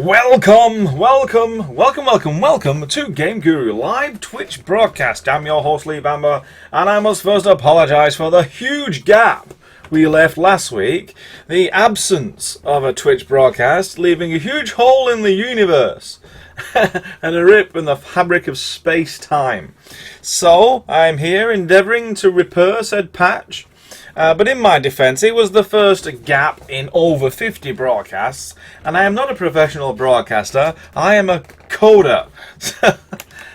Welcome to Game Guru live Twitch broadcast. I'm your host Lee Bamber, and I must first apologise for the huge gap we left last week, the absence of a Twitch broadcast, leaving a huge hole in the universe and a rip in the fabric of space-time. So I'm here endeavouring to repair said patch. But in my defence, it was the first gap in over 50 broadcasts, and I am not a professional broadcaster, I am a coder.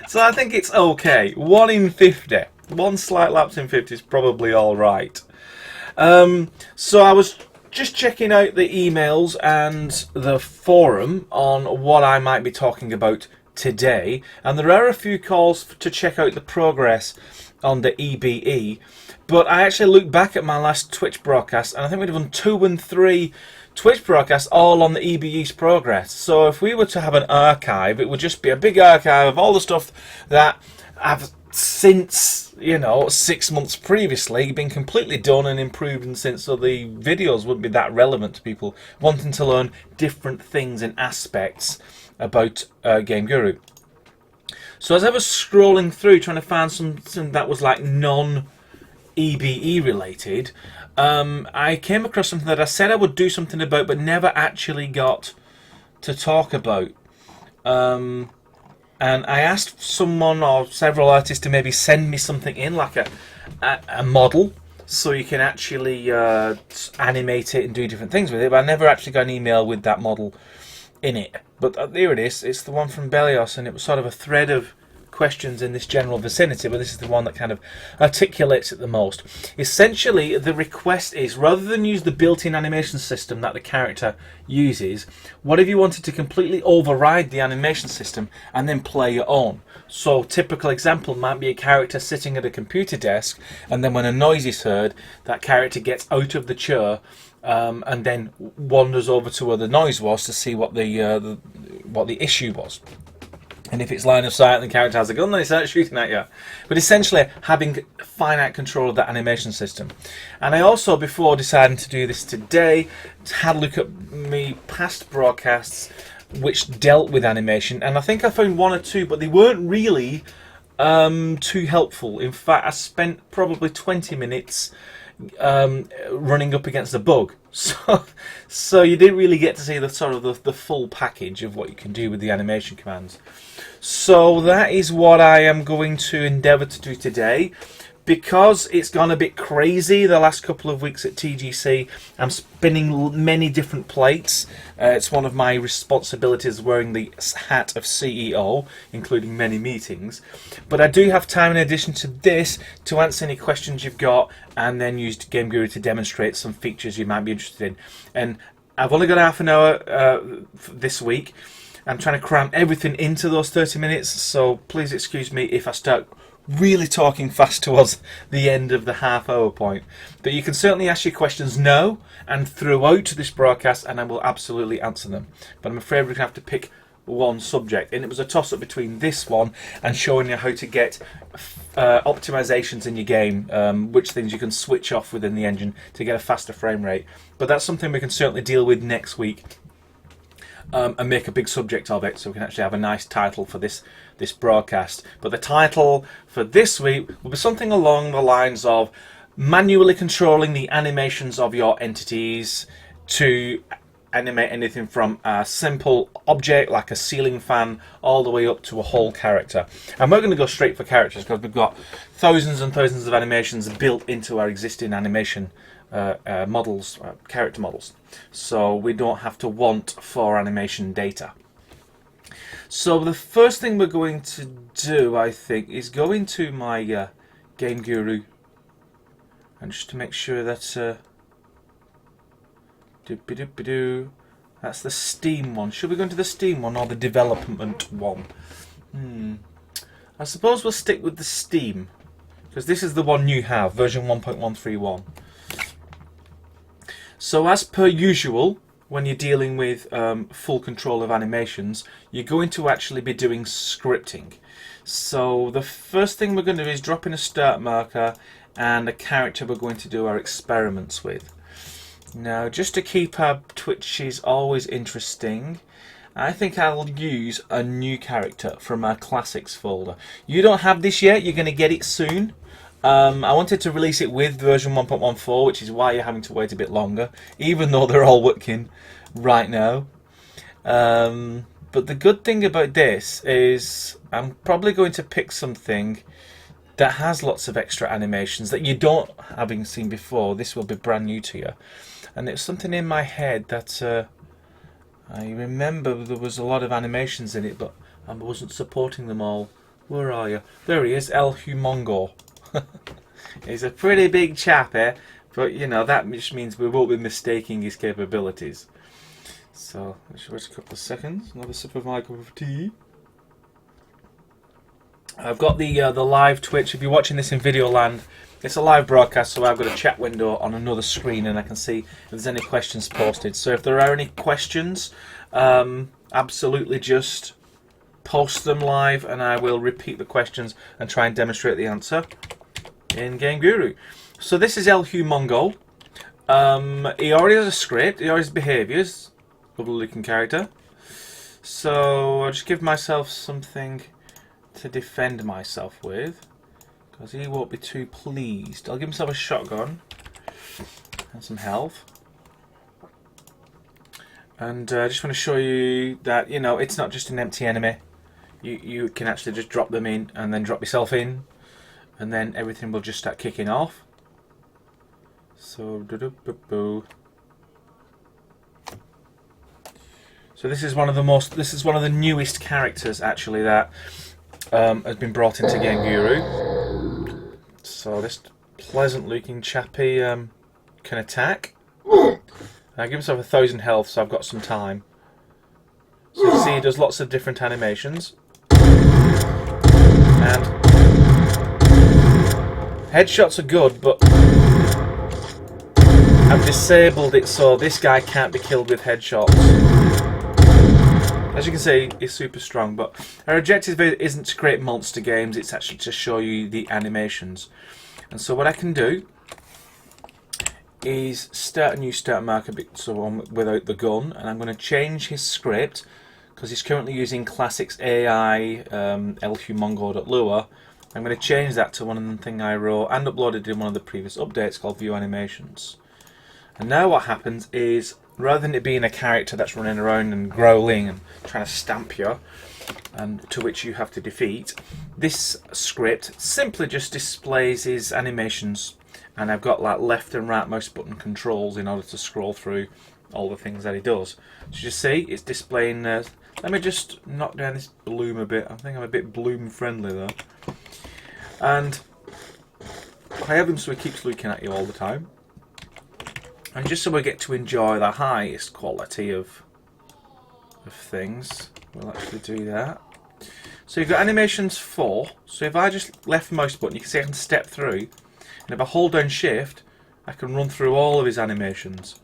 So I think it's okay. 1 in 50. One slight lapse in 50 is probably alright. So I was just checking out the emails and the forum on what I might be talking about today, and there are a few calls to check out the progress on the EBE. But I actually looked back at my last Twitch broadcast, and I think we'd done 2 and 3 Twitch broadcasts all on the EBE's progress. So if we were to have an archive, it would just be a big archive of all the stuff that I've since, 6 months previously been completely done and improved, and since, so the videos wouldn't be that relevant to people wanting to learn different things and aspects about Game Guru. So as I was scrolling through trying to find something that was like non-EBE related, I came across something that I said I would do something about but never actually got to talk about. And I asked someone or several artists to maybe send me something in, like a model, so you can actually animate it and do different things with it, but I never actually got an email with that model in it. But there it is. It's the one from Belios, and it was sort of a thread of questions in this general vicinity, but this is the one that kind of articulates it the most. Essentially, the request is, rather than use the built-in animation system that the character uses, what if you wanted to completely override the animation system and then play your own? So typical example might be a character sitting at a computer desk, and then when a noise is heard, that character gets out of the chair and then wanders over to where the noise was to see what the issue was. And if it's line of sight and the character has a gun, then he starts shooting at you. But essentially, having finite control of that animation system. And I also, before deciding to do this today, had a look at me past broadcasts which dealt with animation. And I think I found 1 or 2, but they weren't really too helpful. In fact, I spent probably 20 minutes running up against a bug. So you didn't really get to see the full package of what you can do with the animation commands. So that is what I am going to endeavour to do today. Because it's gone a bit crazy the last couple of weeks at TGC, I'm spinning many different plates. It's one of my responsibilities wearing the hat of CEO, including many meetings. But I do have time in addition to this to answer any questions you've got, and then use Game Guru to demonstrate some features you might be interested in. And I've only got half an hour this week. I'm trying to cram everything into those 30 minutes, so please excuse me if I start really talking fast towards the end of the half-hour point. But you can certainly ask your questions now and throughout this broadcast, and I will absolutely answer them. But I'm afraid we're going to have to pick one subject, and it was a toss-up between this one and showing you how to get optimizations in your game, which things you can switch off within the engine to get a faster frame rate. But that's something we can certainly deal with next week. And make a big subject of it, so we can actually have a nice title for this broadcast. But the title for this week will be something along the lines of manually controlling the animations of your entities to animate anything from a simple object like a ceiling fan all the way up to a whole character. And we're going to go straight for characters because we've got thousands and thousands of animations built into our existing animation models, character models, so we don't have to want for animation data. So the first thing we're going to do, I think, is go into my Game Guru, and just to make sure that that's the Steam one. Should we go into the Steam one or the development one? I suppose we'll stick with the Steam, because this is the one you have, version 1.131. So as per usual, when you're dealing with full control of animations, you're going to actually be doing scripting. So the first thing we're going to do is drop in a start marker and a character we're going to do our experiments with. Now, just to keep our Twitches always interesting, I think I'll use a new character from our classics folder. You don't have this yet, you're going to get it soon. I wanted to release it with version 1.14, which is why you're having to wait a bit longer, even though they're all working right now. But the good thing about this is I'm probably going to pick something that has lots of extra animations that you don't having seen before. This will be brand new to you. And it's something in my head that I remember there was a lot of animations in it, but I wasn't supporting them all. Where are you? There he is, El Humongo. He's a pretty big chap, eh? But you know, that just means we won't be mistaking his capabilities. So, let's wait a couple of seconds. Another sip of my cup of tea. I've got the live Twitch. If you're watching this in video land, it's a live broadcast, so I've got a chat window on another screen and I can see if there's any questions posted. So if there are any questions, absolutely just post them live and I will repeat the questions and try and demonstrate the answer in Game Guru. So this is El Humongo. He already has a script, he already has behaviours. Lovely looking character. So I'll just give myself something to defend myself with, because he won't be too pleased. I'll give myself a shotgun and some health. And I just want to show you that, you know, it's not just an empty enemy. You can actually just drop them in and then drop yourself in, and then everything will just start kicking off. So this is one of the newest characters actually that has been brought into Game Guru. So this pleasant looking chappy can attack. I give myself 1,000 health, so I've got some time. So you see he does lots of different animations. And headshots are good, but I've disabled it so this guy can't be killed with headshots. As you can see, he's super strong, but our objective isn't to create monster games, it's actually to show you the animations. And so what I can do is start a new start marker without the gun, and I'm going to change his script because he's currently using Classics AI elhumongo.lua. I'm going to change that to one of the thing I wrote and uploaded in one of the previous updates called View Animations. And now what happens is, rather than it being a character that's running around and growling and trying to stamp you, and to which you have to defeat, this script simply just displays his animations. And I've got like left and right mouse button controls in order to scroll through all the things that he does. So you see, it's displaying. Let me just knock down this bloom a bit. I think I'm a bit bloom friendly though. And I have him so he keeps looking at you all the time. And just so we get to enjoy the highest quality of things, we'll actually do that. So you've got animations 4. So if I just left mouse button, you can see I can step through. And if I hold down shift, I can run through all of his animations.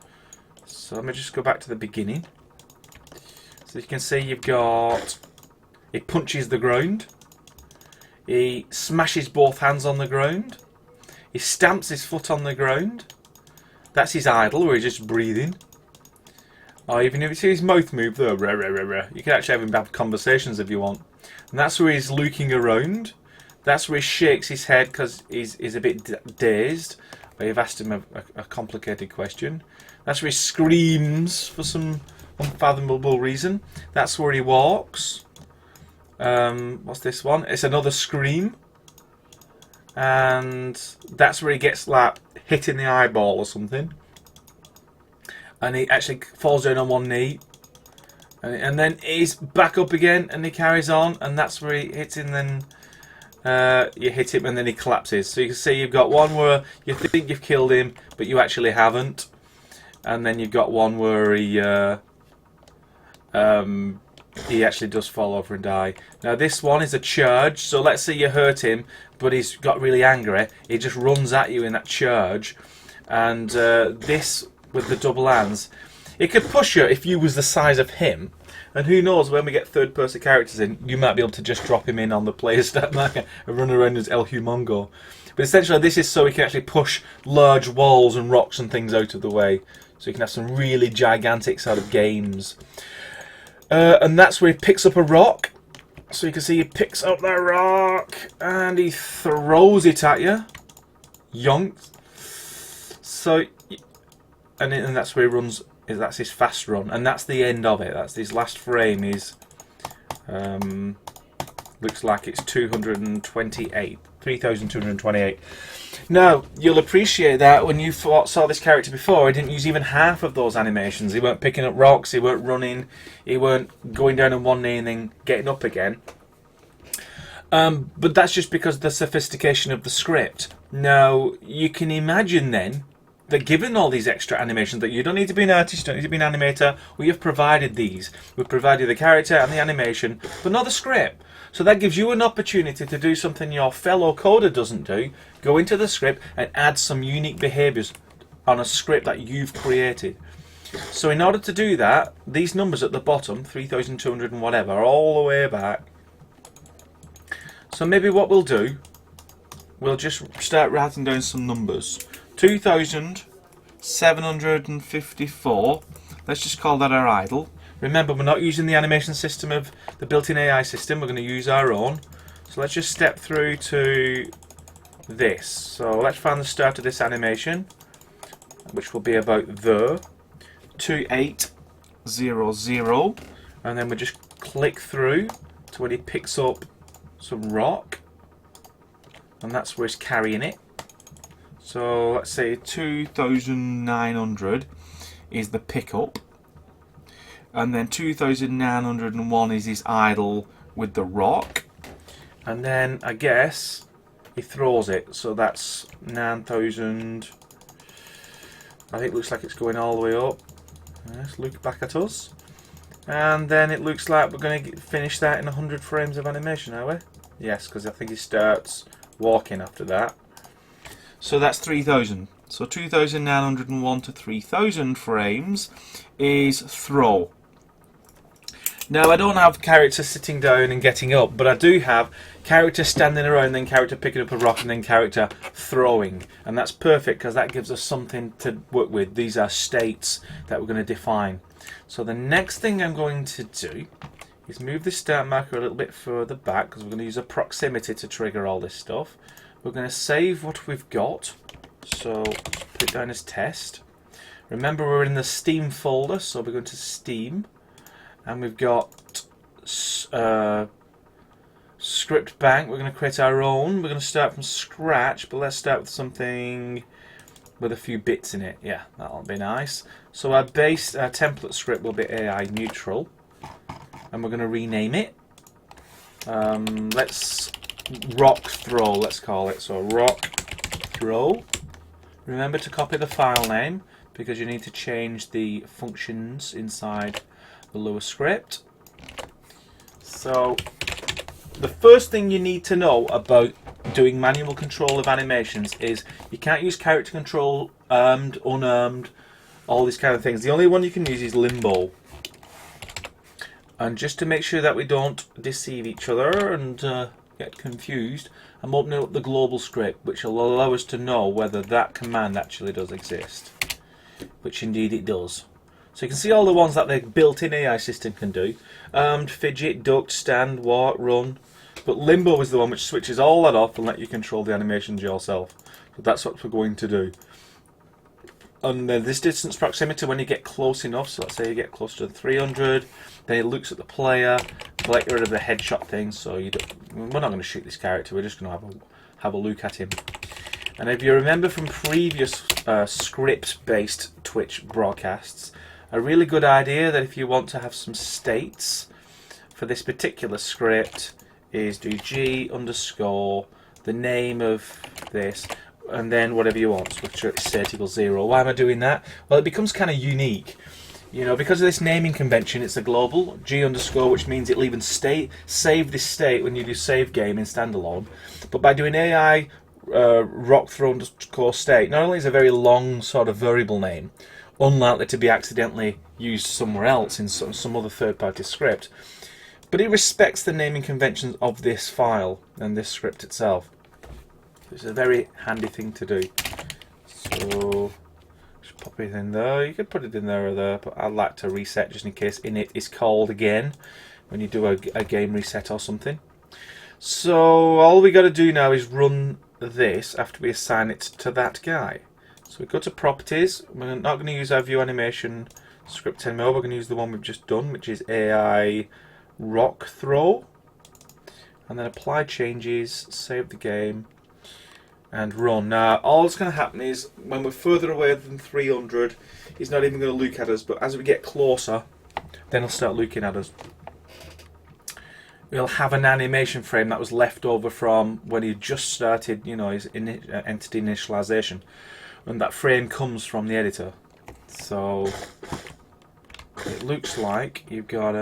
So let me just go back to the beginning. So you can see you've got, he punches the ground. He smashes both hands on the ground. He stamps his foot on the ground. That's his idle, where he's just breathing. Or even if you see his mouth move though, you can actually have conversations if you want. And that's where he's looking around. That's where he shakes his head because he's a bit dazed. Or you've asked him a complicated question. That's where he screams for some unfathomable reason. That's where he walks. What's this one? It's another scream. And that's where he gets like hit in the eyeball or something. And he actually falls down on one knee. And then he's back up again and he carries on. And that's where he hits him, then you hit him and then he collapses. So you can see you've got one where you think you've killed him, but you actually haven't. And then you've got one where he actually does fall over and die. Now this one is a charge, so let's say you hurt him, but he's got really angry. He just runs at you in that charge. And this, with the double hands, it could push you if you was the size of him. And who knows, when we get third-person characters in, you might be able to just drop him in on the player's stat marker and run around as El Humongo. But essentially this is so we can actually push large walls and rocks and things out of the way. So you can have some really gigantic sort of games. And that's where he picks up a rock. So you can see he picks up that rock and he throws it at you. Yonks. So, and that's where he runs. That's his fast run, and that's the end of it. That's his last frame. Is looks like it's 3,228. Now, you'll appreciate that when you saw this character before, he didn't use even half of those animations. He weren't picking up rocks, he weren't running, he weren't going down on one knee and then getting up again. But that's just because of the sophistication of the script. Now, you can imagine then that given all these extra animations, that you don't need to be an artist, you don't need to be an animator, we have provided these. We've provided the character and the animation, but not the script. So that gives you an opportunity to do something your fellow coder doesn't do. Go into the script and add some unique behaviors on a script that you've created. So in order to do that, these numbers at the bottom, 3,200 and whatever, are all the way back. So maybe what we'll do, we'll just start writing down some numbers. 2,754. Let's just call that our idle. Remember, we're not using the animation system of the built-in AI system. We're going to use our own. So let's just step through to this. So let's find the start of this animation, which will be about there. 2800. And then we just click through to when he picks up some rock. And that's where he's carrying it. So let's say 2,900 is the pickup. And then 2,901 is his idle with the rock. And then I guess he throws it. So that's 9,000. I think it looks like it's going all the way up. Let's look back at us. And then it looks like we're going to finish that in 100 frames of animation, are we? Yes, because I think he starts walking after that. So that's 3,000. So 2,901 to 3,000 frames is throw. Now, I don't have character sitting down and getting up, but I do have character standing around, then character picking up a rock, and then character throwing. And that's perfect because that gives us something to work with. These are states that we're going to define. So the next thing I'm going to do is move the start marker a little bit further back because we're going to use a proximity to trigger all this stuff. We're going to save what we've got. So put it down as test. Remember, we're in the Steam folder, so we're going to Steam. And we've got script bank. We're going to create our own. We're going to start from scratch, but let's start with something with a few bits in it. Yeah, that'll be nice. So our template script will be AI neutral, and we're going to rename it. Let's rock throw. Let's call it so rock throw. Remember to copy the file name because you need to change the functions inside the Lua script. So the first thing you need to know about doing manual control of animations is you can't use character control, armed, unarmed, all these kind of things. The only one you can use is limbo. And just to make sure that we don't deceive each other and get confused, I'm opening up the global script, which will allow us to know whether that command actually does exist, which indeed it does. So you can see all the ones that the built-in AI system can do. Armed, fidget, duck, stand, walk, run. But limbo is the one which switches all that off and let you control the animations yourself. So that's what we're going to do. And this distance proximity, when you get close enough, so let's say you get close to 300, then it looks at the player, get rid of the headshot thing, so we're not going to shoot this character, we're just going to have a look at him. And if you remember from previous script-based Twitch broadcasts, a really good idea that if you want to have some states for this particular script is do G underscore the name of this and then whatever you want, which is set equals 0. Why am I doing that? Well, it becomes kind of unique. You know, because of this naming convention, it's a global G underscore, which means it'll even save this state when you do save game in standalone. But by doing AI rock throw underscore state, not only is it a very long sort of variable name, unlikely to be accidentally used somewhere else in some other third-party script, but it respects the naming conventions of this file and this script itself. It's a very handy thing to do. So just pop it in there. You could put it in there or there, but I'd like to reset just in case init is called again when you do a game reset or something. So all we got to do now is run this after we assign it to that guy. So we go to properties. We're not going to use our view animation script anymore. We're going to use the one we've just done, which is AI rock throw. And then apply changes, save the game, and run. Now, all that's going to happen is when we're further away than 300, he's not even going to look at us. But as we get closer, then he'll start looking at us. We'll have an animation frame that was left over from when he just started, you know, his entity initialization. And that frame comes from the editor. So it looks like you've got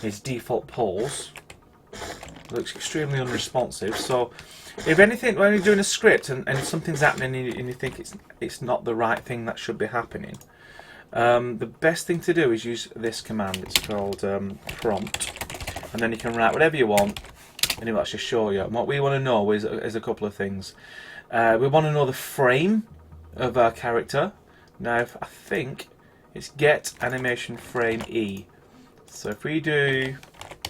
his default pose. Looks extremely unresponsive. So if anything, when you're doing a script and something's happening and you think it's not the right thing that should be happening, the best thing to do is use this command. It's called prompt, and then you can write whatever you want and it will actually show you. And what we want to know is a couple of things. We want to know the frame of our character. Now I think it's get animation frame E. So if we do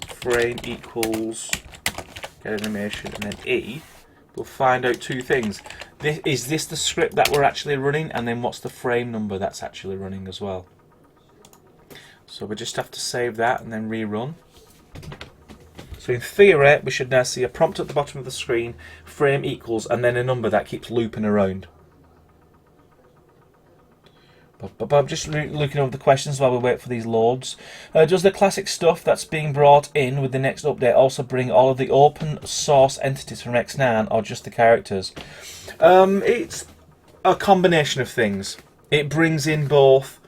frame equals get animation and then E, we'll find out two things. Is this the script that we're actually running, and then what's the frame number that's actually running as well. So we just have to save that and then rerun. So in theory we should now see a prompt at the bottom of the screen, frame equals, and then a number that keeps looping around. But I'm just looking over the questions while we wait for these loads. Does the classic stuff that's being brought in with the next update also bring all of the open source entities from X9 or just the characters? It's a combination of things. It brings in both,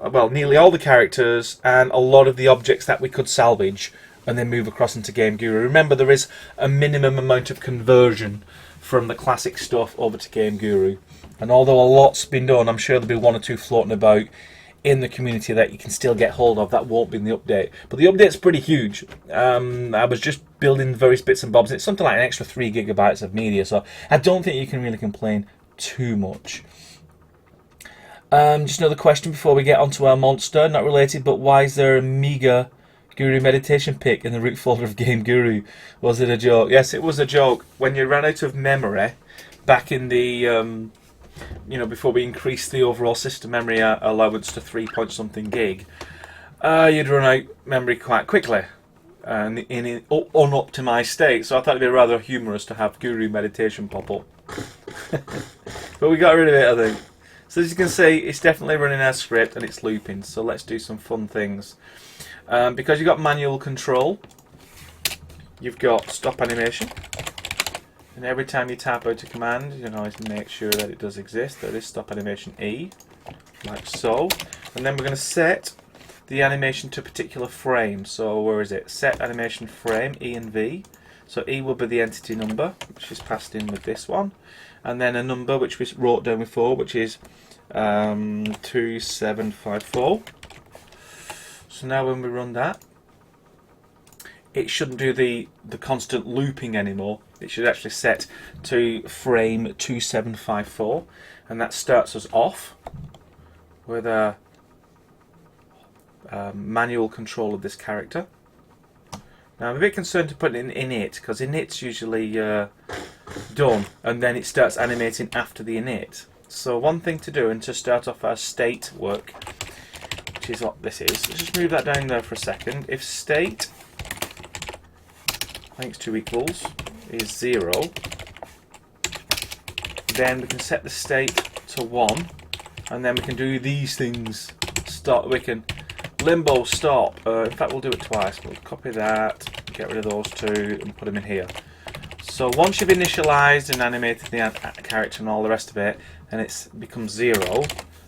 well, nearly all the characters and a lot of the objects that we could salvage and then move across into Game Guru. Remember, there is a minimum amount of conversion from the classic stuff over to Game Guru. And although a lot's been done, I'm sure there'll be one or two floating about in the community that you can still get hold of that won't be in the update. But the update's pretty huge. I was just building various bits and bobs. It's something like an extra 3 gigabytes of media, so I don't think you can really complain too much. Just another question before we get onto our monster, not related, but why is there a Mega Guru meditation pick in the root folder of Game Guru? Was it a joke? Yes, it was a joke. When you ran out of memory back in the before we increased the overall system memory allowance to 3 point something gig, you'd run out memory quite quickly and in an unoptimized state. So I thought it'd be rather humorous to have Guru meditation pop up. But we got rid of it, I think. So as you can see, it's definitely running our script and it's looping. So let's do some fun things. Because you've got manual control, you've got stop animation. And every time you tap out a command, you can always make sure that it does exist. There is stop animation E, like so. And then we're going to set the animation to a particular frame. So where is it? Set animation frame, E and V. So E will be the entity number, which is passed in with this one. And then a number which we wrote down before, which is 2754. So now when we run that, it shouldn't do the constant looping anymore. It should actually set to frame 2754, and that starts us off with a manual control of this character. Now I'm a bit concerned to put it in init, because init's usually done and then it starts animating after the init. So one thing to do, and to start off our state work, which is what this is, let's just move that down there for a second. If state thanks to equals is 0, then we can set the state to 1, and then we can do these things. Start. We can limbo stop. In fact, we'll do it twice. We'll copy that, get rid of those two, and put them in here. So once you've initialized and animated the character and all the rest of it, and it becomes 0,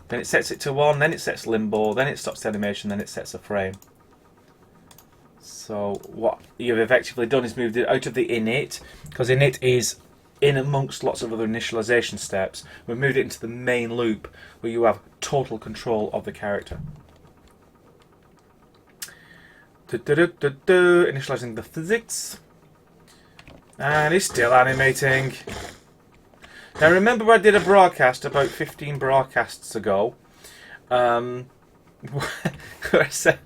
then it sets it to 1, then it sets limbo, then it stops the animation, then it sets a frame. So what you've effectively done is moved it out of the init, because init is in amongst lots of other initialization steps. We've moved it into the main loop where you have total control of the character. Initializing the physics, and it's still animating. Now remember I did a broadcast about 15 broadcasts ago where I said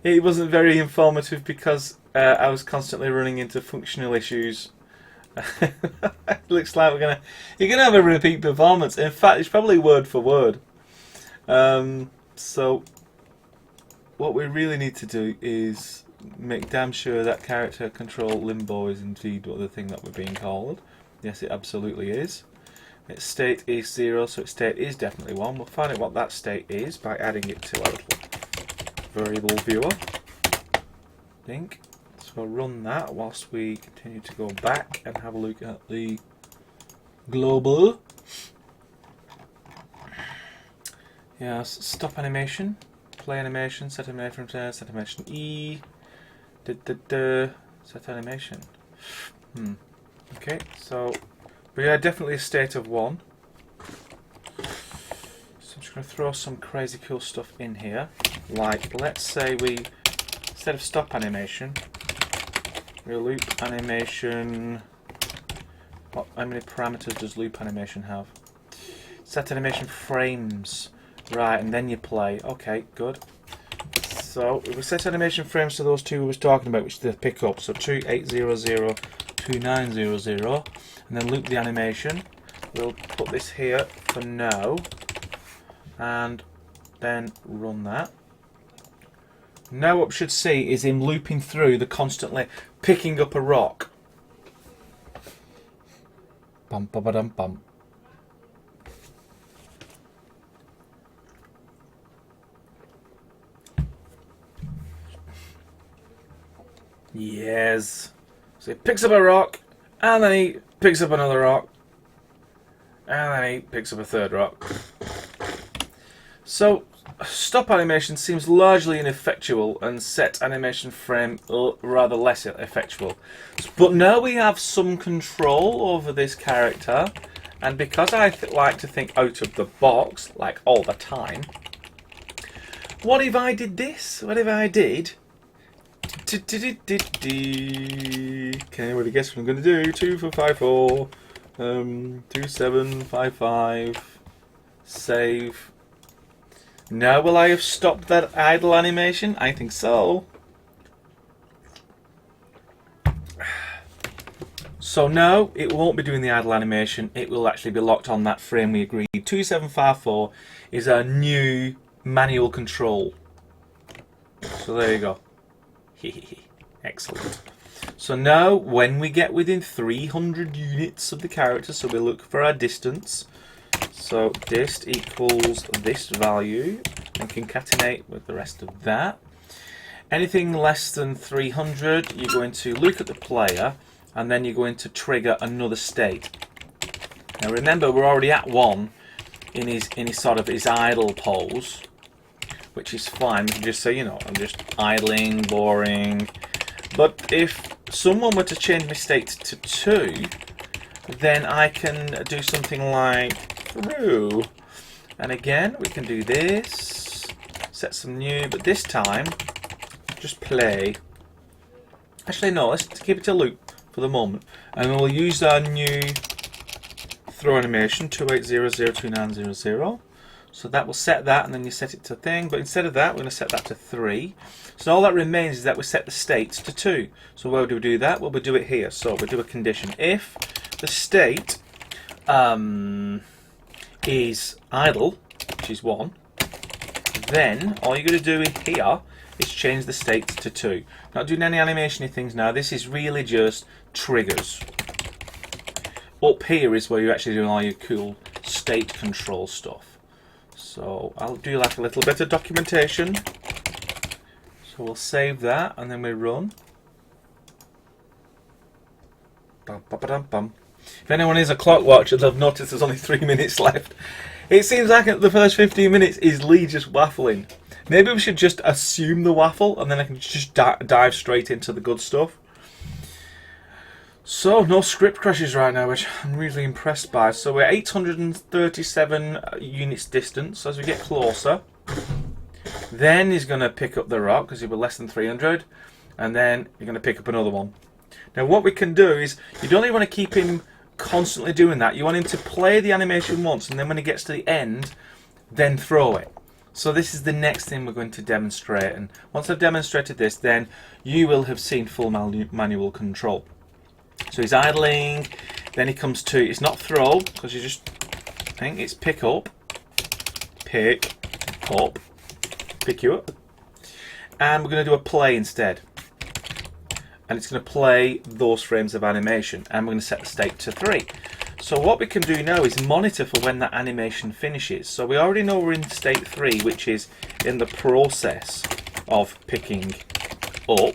it wasn't very informative because I was constantly running into functional issues. Looks like you're gonna have a repeat performance. In fact, it's probably word for word. So what we really need to do is make damn sure that character control limbo is indeed what the thing that we're being called. Yes, it absolutely is. Its state is 0, so its state is definitely 1. We'll find out what that state is by adding it to our little variable viewer. Think. So I'll run that whilst we continue to go back and have a look at the global. Yes, stop animation, play animation, set animation, set animation E, set animation. Okay, so we are definitely a state of 1. So I'm just going to throw some crazy cool stuff in here. Like, let's say we, instead of stop animation, we'll loop animation. How many parameters does loop animation have? Set animation frames. Right, and then you play. Okay, good. So if we set animation frames to those two we was talking about, which they pick up, so 2800, 2900, and then loop the animation. We'll put this here for now, and then run that. Now what we should see is him looping through the constantly picking up a rock. Bum ba ba dum bum. Yes. So he picks up a rock, and then he picks up another rock, and then he picks up a third rock. So stop animation seems largely ineffectual, and set animation frame rather less effectual. But now we have some control over this character, and because I like to think out of the box, like all the time, what if I did this? What if I did... Can anybody guess what I'm going to do? 2454, 2755, save. Now will I have stopped that idle animation? I think so. So now it won't be doing the idle animation, it will actually be locked on that frame we agreed. 2754 is our new manual control. So there you go. Excellent. So now when we get within 300 units of the character, so we look for our distance. So dist equals this value and concatenate with the rest of that. Anything less than 300, you're going to look at the player and then you're going to trigger another state. Now remember, we're already at 1 in his sort of his idle pose, which is fine. We can just say, you know, I'm just idling, boring. But if someone were to change my state to 2, then I can do something like through. And again, we can do this, set some new, but this time, just play. Actually, no, let's keep it to loop for the moment. And we'll use our new throw animation, 28002900. So that will set that, and then you set it to thing. But instead of that, we're going to set that to 3. So all that remains is that we set the states to 2. So where do we do that? Well, we do it here. So we do a condition. If the state is idle, which is 1, then all you're going to do here is change the state to 2. Not doing any animation-y things now. This is really just triggers. Up here is where you're actually doing all your cool state control stuff. So I'll do like a little bit of documentation. So we'll save that and then we run. Bum, ba, ba, dum, bum. If anyone is a clock watcher, they'll notice there's only 3 minutes left. It seems like the first 15 minutes is Lee just waffling. Maybe we should just assume the waffle and then I can just dive straight into the good stuff. So, no script crashes right now, which I'm really impressed by. So we're 837 units distance. So as we get closer, then he's going to pick up the rock because he was less than 300. And then you're going to pick up another one. Now what we can do is, you don't even want to keep him constantly doing that. You want him to play the animation once, and then when he gets to the end, then throw it. So this is the next thing we're going to demonstrate, and once I've demonstrated this, then you will have seen full manual control. So he's idling, then he comes to, it's not throw, because you just think it's pick up, pick you up, and we're going to do a play instead. And it's going to play those frames of animation, and we're going to set the state to 3. So what we can do now is monitor for when that animation finishes. So we already know we're in state 3, which is in the process of picking up,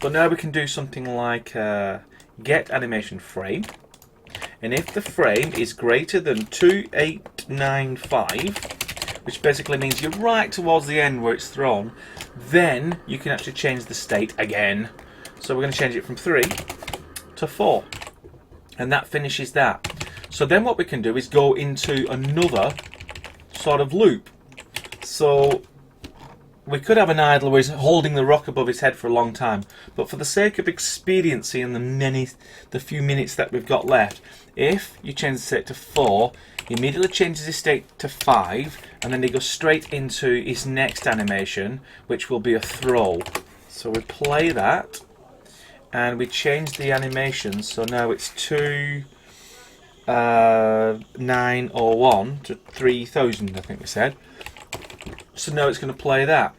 but now we can do something like get animation frame, and if the frame is greater than 2895, which basically means you're right towards the end where it's thrown, then you can actually change the state again. So we're going to change it from 3 to 4, and that finishes that. So then what we can do is go into another sort of loop. So we could have an idler where he's holding the rock above his head for a long time, but for the sake of expediency and the few minutes that we've got left, if you change the state to 4, he immediately changes his state to 5, and then he goes straight into his next animation, which will be a throw. So we play that, and we change the animation, so now it's 2901 to 3000, I think we said. So now it's going to play that,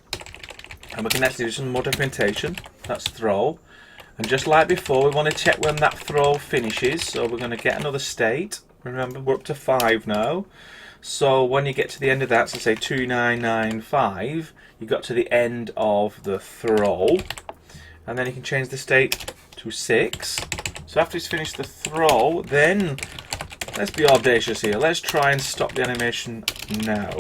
and we can actually do some more documentation. That's throw, and just like before, we want to check when that throw finishes, so we're going to get another state. Remember, we're up to 5 now, so when you get to the end of that, so say 2995, you got to the end of the throw, and then you can change the state to 6. So after it's finished the throw, then let's be audacious here. Let's try and stop the animation now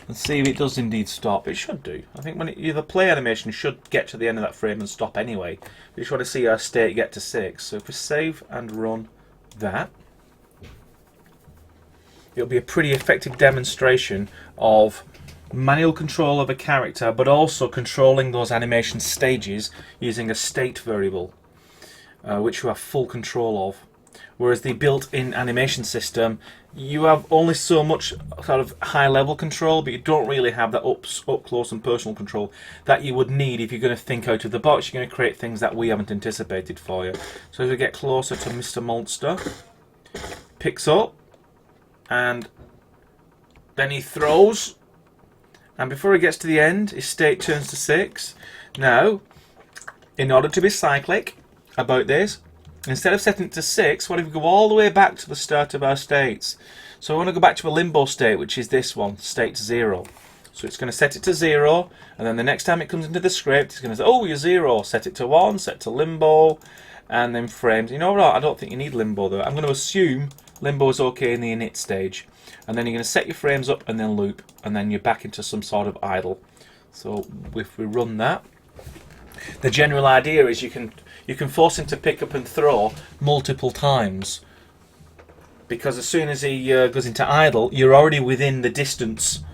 and see if it does indeed stop. It should do. I think when the play animation should get to the end of that frame and stop anyway. We just want to see our state get to 6. So if we save and run that, it'll be a pretty effective demonstration of manual control of a character, but also controlling those animation stages using a state variable, which you have full control of. Whereas the built-in animation system, you have only so much sort of high-level control, but you don't really have that up close and personal control that you would need if you're going to think out of the box. You're going to create things that we haven't anticipated for you. So as we get closer to Mr. Monster, picks up, and then he throws, and before he gets to the end, his state turns to 6. Now, in order to be cyclic about this, instead of setting it to 6, what if we go all the way back to the start of our states? So we want to go back to a limbo state, which is this one, state 0. So it's going to set it to 0, and then the next time it comes into the script, it's going to say, oh, you're 0. Set it to 1, set to limbo, and then frames. You know what? I don't think you need limbo though. I'm going to assume limbo is okay in the init stage. And then you're going to set your frames up and then loop, and then you're back into some sort of idle. So if we run that, the general idea is you can force him to pick up and throw multiple times, because as soon as he goes into idle, you're already within the distance,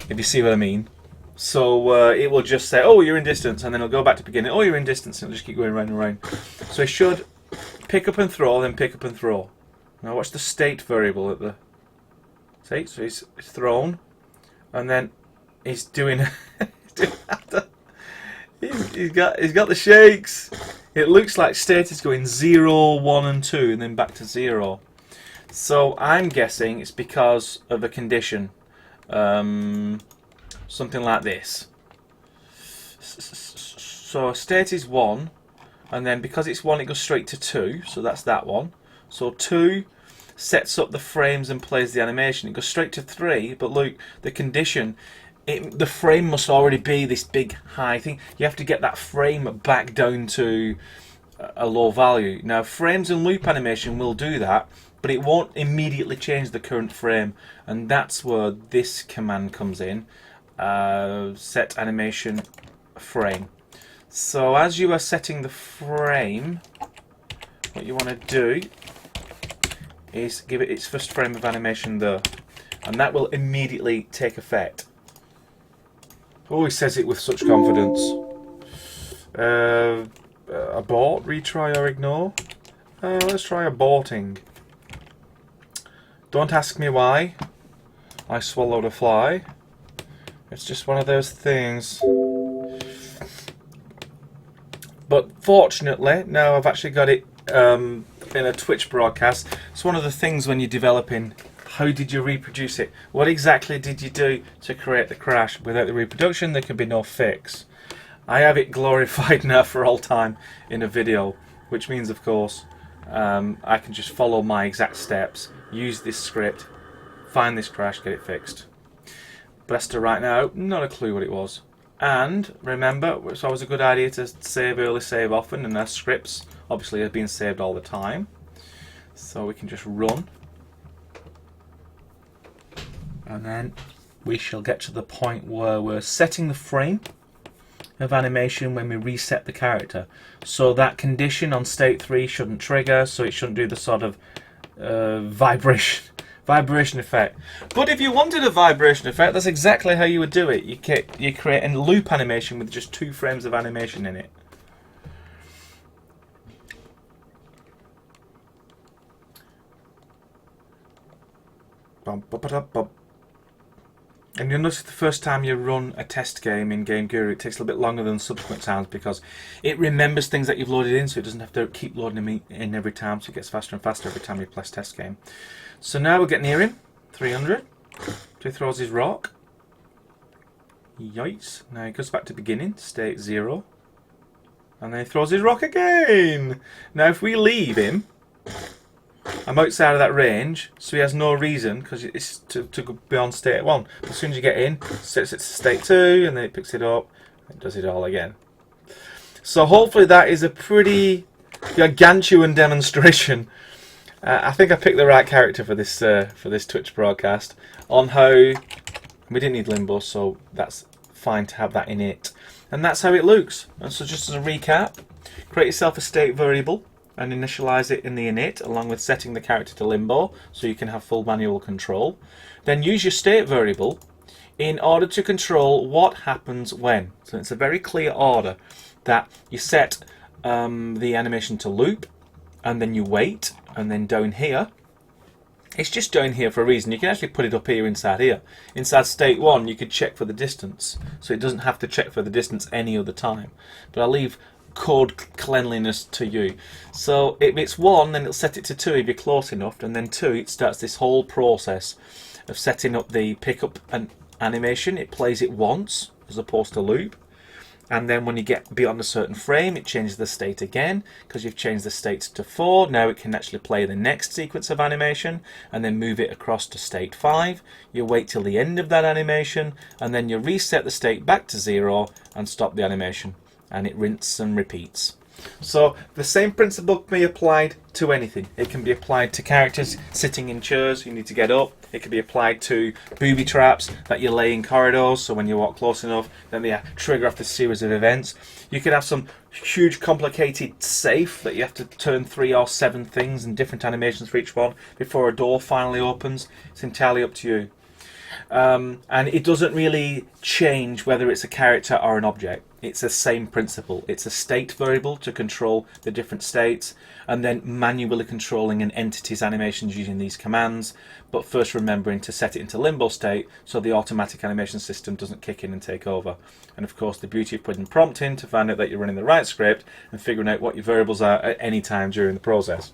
if you see what I mean. So it will just say, oh, you're in distance, and then it'll go back to beginning, oh, you're in distance, and it'll just keep going round and round. So he should pick up and throw, then pick up and throw. Now watch the state variable at the... See, so he's thrown, and then he's doing... he's got the shakes. It looks like state is going 0, 1 and 2 and then back to 0. So I'm guessing it's because of a condition. Something like this. So state is 1, and then because it's 1 it goes straight to 2, so that's that one. So 2 sets up the frames and plays the animation. It goes straight to 3, but look, the condition, the frame must already be this big high thing. You have to get that frame back down to a low value. Now frames and loop animation will do that, but it won't immediately change the current frame, and that's where this command comes in. Set animation frame. So as you are setting the frame, what you want to do is give it its first frame of animation there, and that will immediately take effect. Oh, he says it with such confidence. Abort, retry or ignore? Let's try aborting. Don't ask me why I swallowed a fly. It's just one of those things. But fortunately, now I've actually got it in a Twitch broadcast. It's one of the things when you're developing, how did you reproduce it? What exactly did you do to create the crash? Without the reproduction, there can be no fix. I have it glorified now for all time in a video, which means, of course, I can just follow my exact steps, use this script, find this crash, get it fixed. But as to right now, not a clue what it was. And remember, it's always a good idea to save early, save often, and our scripts obviously are being saved all the time. So we can just run. And then we shall get to the point where we're setting the frame of animation when we reset the character. So that condition on state 3 shouldn't trigger, so it shouldn't do the sort of vibration effect. But if you wanted a vibration effect, that's exactly how you would do it. You create a loop animation with just 2 frames of animation in it. And you'll notice the first time you run a test game in Game Guru, it takes a little bit longer than subsequent times because it remembers things that you've loaded in, so it doesn't have to keep loading them in every time, so it gets faster and faster every time you press test game. So now we'll get near him, 300, so he throws his rock. Yikes. Now he goes back to beginning, state 0, and then he throws his rock again. Now if we leave him, I'm outside of that range, so he has no reason, because it's to go beyond state 1. But as soon as you get in, it sets it to state 2, and then it picks it up, and does it all again. So hopefully that is a pretty gargantuan demonstration. I think I picked the right character for this Twitch broadcast, on how we didn't need limbo, so that's fine to have that in it. And that's how it looks. And so just as a recap, create yourself a state variable, and initialize it in the init along with setting the character to limbo so you can have full manual control. Then use your state variable in order to control what happens when. So it's a very clear order that you set the animation to loop, and then you wait, and then down here, it's just down here for a reason. You can actually put it up here inside here. Inside state 1 you could check for the distance, so it doesn't have to check for the distance any other time. But I'll leave code cleanliness to you. So if it's 1, then it'll set it to 2 if you're close enough, and then 2 it starts this whole process of setting up the pickup and animation. It plays it once as opposed to loop, and then when you get beyond a certain frame it changes the state again, because you've changed the state to 4. Now it can actually play the next sequence of animation and then move it across to state 5. You wait till the end of that animation, and then you reset the state back to 0 and stop the animation, and it rinses and repeats. So the same principle can be applied to anything. It can be applied to characters sitting in chairs you need to get up. It can be applied to booby traps that you lay in corridors, so when you walk close enough then they trigger off this series of events. You could have some huge complicated safe that you have to turn 3 or 7 things and different animations for each one before a door finally opens. It's entirely up to you. And it doesn't really change whether it's a character or an object. It's the same principle. It's a state variable to control the different states, and then manually controlling an entity's animations using these commands, but first remembering to set it into limbo state so the automatic animation system doesn't kick in and take over. And of course the beauty of putting prompt in to find out that you're running the right script and figuring out what your variables are at any time during the process.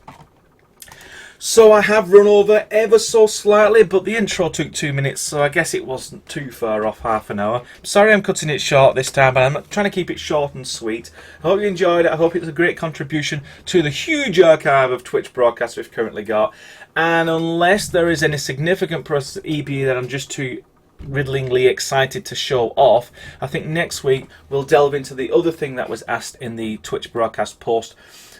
So I have run over ever so slightly, but the intro took 2 minutes, so I guess it wasn't too far off half an hour. Sorry I'm cutting it short this time, but I'm trying to keep it short and sweet. I hope you enjoyed it. I hope it was a great contribution to the huge archive of Twitch broadcasts we've currently got. And unless there is any significant process of EBE that I'm just too riddlingly excited to show off, I think next week we'll delve into the other thing that was asked in the Twitch broadcast post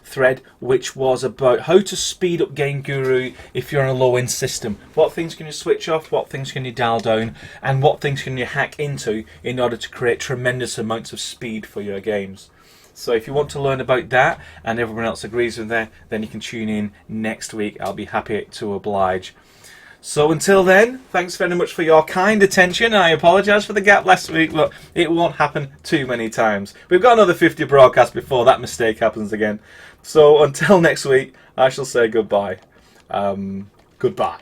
thread, which was about how to speed up Game Guru if you're on a low-end system. What things can you switch off, what things can you dial down, and what things can you hack into in order to create tremendous amounts of speed for your games. So if you want to learn about that and everyone else agrees with that, then you can tune in next week. I'll be happy to oblige. So until then, thanks very much for your kind attention. I apologise for the gap last week, but it won't happen too many times. We've got another 50 broadcasts before that mistake happens again. So until next week, I shall say goodbye. Goodbye.